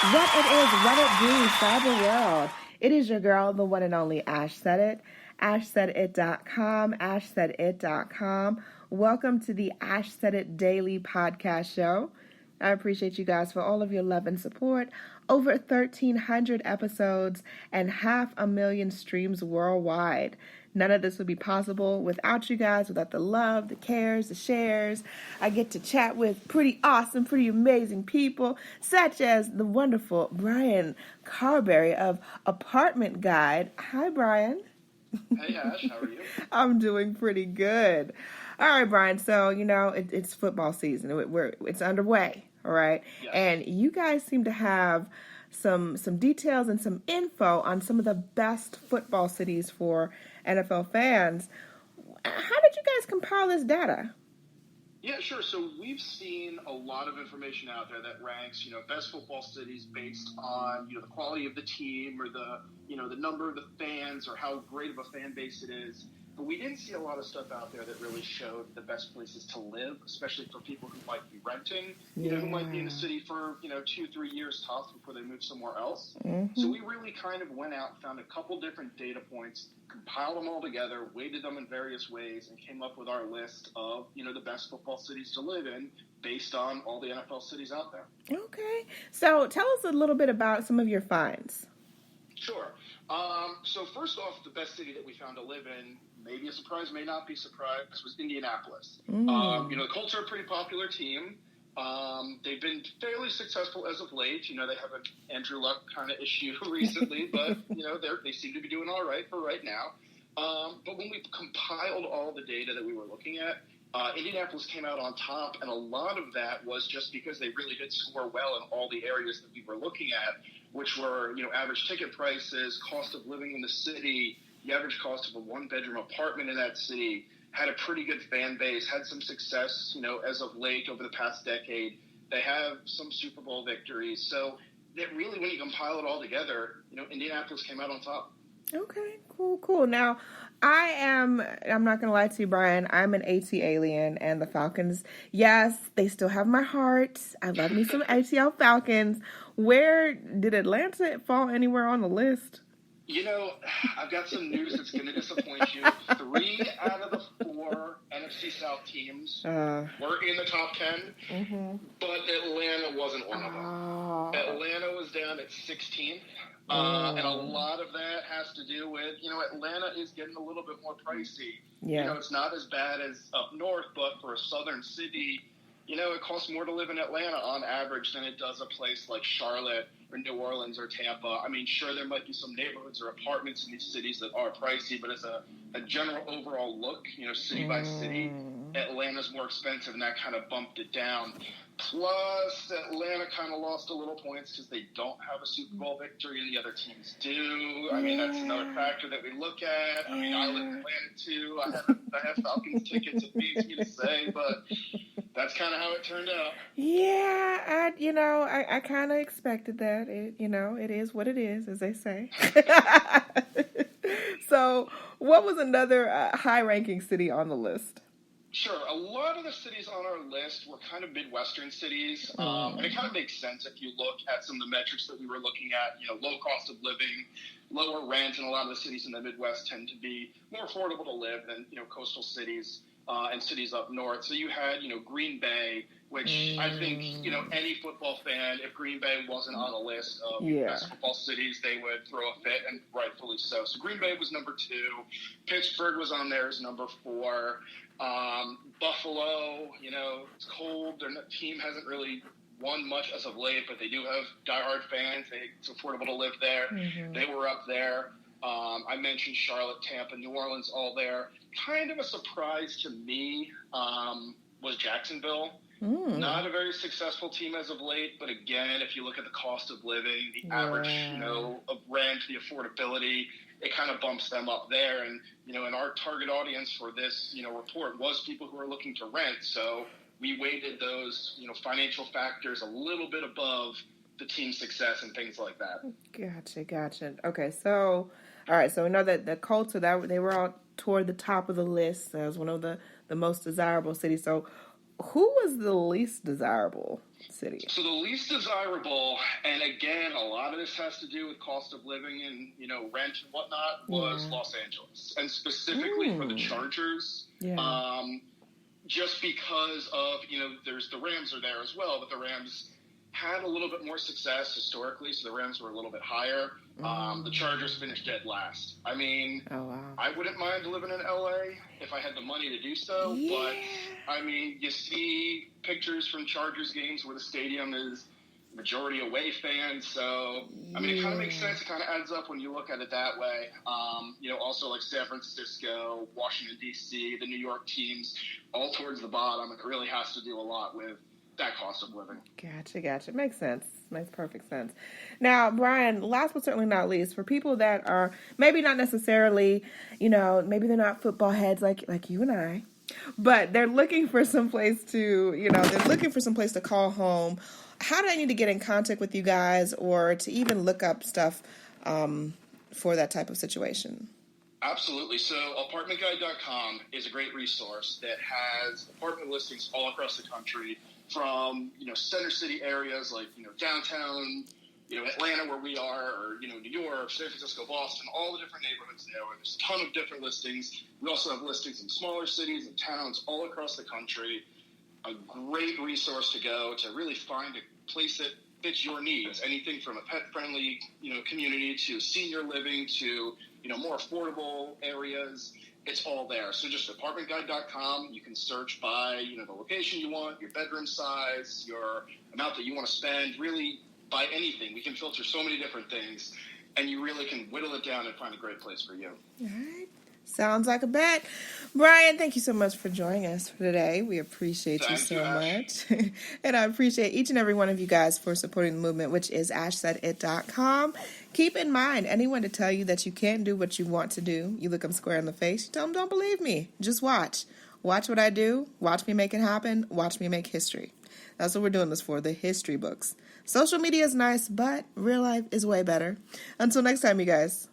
What it is, what it do, cyber world. It is your girl, the one and only Ash Said It. AshSaidIt.com, AshSaidIt.com. Welcome to the Ash Said It Daily Podcast Show. I appreciate you guys for all of your love and support. Over 1,300 episodes and 500,000 streams worldwide. None of this would be possible without you guys, without the love, the cares, the shares. I get to chat with pretty awesome, pretty amazing people, such as the wonderful Brian Carberry of Apartment Guide. Hi, Brian. Hey Ash, how are you? I'm doing pretty good. All right, Brian. So it's football season. It's underway. All right, Yes. and you guys seem to have some details and some info on some of the best football cities for NFL fans. How did you guys compile this data? Yeah, sure. So we've seen a lot of information out there that ranks, best football cities based on, the quality of the team or the number of the fans or how great of a fan base it is. But we didn't see a lot of stuff out there that really showed the best places to live, especially for people who might be renting, who might be in a city for, 2-3 years tops before they move somewhere else. Mm-hmm. So we really kind of went out, found a couple different data points, compiled them all together, weighted them in various ways, and came up with our list of, the best football cities to live in based on all the NFL cities out there. Okay. So tell us a little bit about some of your finds. Sure. So first off, the best city that we found to live in, maybe a surprise, may not be surprised, was Indianapolis. The Colts are a pretty popular team. They've been fairly successful as of late. They have an Andrew Luck kind of issue recently, but, they seem to be doing all right for right now. But when we compiled all the data that we were looking at, Indianapolis came out on top, and a lot of that was just because they really did score well in all the areas that we were looking at, which were, average ticket prices, cost of living in the city, the average cost of a one-bedroom apartment in that city, had a pretty good fan base, had some success, as of late over the past decade. They have some Super Bowl victories. So that really, when you compile it all together, Indianapolis came out on top. Okay, cool. Now, I'm not going to lie to you, Brian. I'm an AT alien, and the Falcons, yes, they still have my heart. I love me some ATL Falcons. Where did Atlanta fall anywhere on the list? I've got some news that's going to disappoint you. 3 out of the 4 NFC South teams were in the top 10, but Atlanta wasn't one of them. Atlanta was down at 16th, and a lot of that has to do with, Atlanta is getting a little bit more pricey. Yeah. It's not as bad as up north, but for a southern city, it costs more to live in Atlanta on average than it does a place like Charlotte or New Orleans or Tampa. I mean, sure, there might be some neighborhoods or apartments in these cities that are pricey, but as a general overall look, city by city, Atlanta's more expensive, and that kind of bumped it down. Plus, Atlanta kind of lost a little points because they don't have a Super Bowl victory, and the other teams do. I mean, that's another factor that we look at. I mean, I live in Atlanta, too. I have Falcons tickets, it pains me to say, but that's kind of how it turned out. Yeah, I kind of expected that. It is what it is, as they say. So, what was another high-ranking city on the list? Sure. A lot of the cities on our list were kind of Midwestern cities, and it kind of makes sense if you look at some of the metrics that we were looking at, low cost of living, lower rent, and a lot of the cities in the Midwest tend to be more affordable to live than, coastal cities and cities up north. So you had, Green Bay, which I think, any football fan, if Green Bay wasn't on a list of best football cities, they would throw a fit, and rightfully so. So Green Bay was number 2. Pittsburgh was on there as number 4. Buffalo, it's cold. Their team hasn't really won much as of late, but they do have diehard fans. It's affordable to live there. They were up there. I mentioned Charlotte, Tampa, New Orleans, all there. Kind of a surprise to me was Jacksonville. Not a very successful team as of late, but again, if you look at the cost of living, the average, of rent, the affordability, it kind of bumps them up there. And, and our target audience for this, report was people who are looking to rent. So we weighted those, financial factors a little bit above the team's success and things like that. Gotcha. Okay, so, all right, so we know that the Colts, so that they were all toward the top of the list as one of the most desirable cities. So who was the least desirable city? So the least desirable, and again, a lot of this has to do with cost of living and, rent and whatnot, was Los Angeles. And specifically for the Chargers. Yeah. Just because of, there's the Rams are there as well, but the Rams had a little bit more success historically, so the Rams were a little bit higher. The Chargers finished dead last. I mean, I wouldn't mind living in LA if I had the money to do so, but I mean, you see pictures from Chargers games where the stadium is majority away fans, so I mean, it kind of makes sense. It kind of adds up when you look at it that way. Also like San Francisco, Washington D.C., the New York teams, all towards the bottom. It really has to do a lot with that cost of living. Gotcha. Makes sense. Makes perfect sense. Now, Brian, last but certainly not least, for people that are maybe not necessarily, maybe they're not football heads like you and I, but they're looking for some place to, they're looking for some place to call home. How do I need to get in contact with you guys or to even look up stuff for that type of situation? Absolutely. So apartmentguide.com is a great resource that has apartment listings all across the country from, center city areas like, downtown, Atlanta where we are, or, New York, San Francisco, Boston, all the different neighborhoods there. There's a ton of different listings. We also have listings in smaller cities and towns all across the country. A great resource to go to really find a place that fits your needs. Anything from a pet-friendly, community to senior living to, more affordable areas. It's all there. So just apartmentguide.com. You can search by, the location you want, your bedroom size, your amount that you want to spend, really by anything. We can filter so many different things, and you really can whittle it down and find a great place for you. All right. Sounds like a bet. Brian, thank you so much for joining us for today. We appreciate you so much. And I appreciate each and every one of you guys for supporting the movement, which is ashsaidit.com. Keep in mind, anyone to tell you that you can't do what you want to do, you look them square in the face, you tell them, don't believe me. Just watch. Watch what I do. Watch me make it happen. Watch me make history. That's what we're doing this for, the history books. Social media is nice, but real life is way better. Until next time, you guys.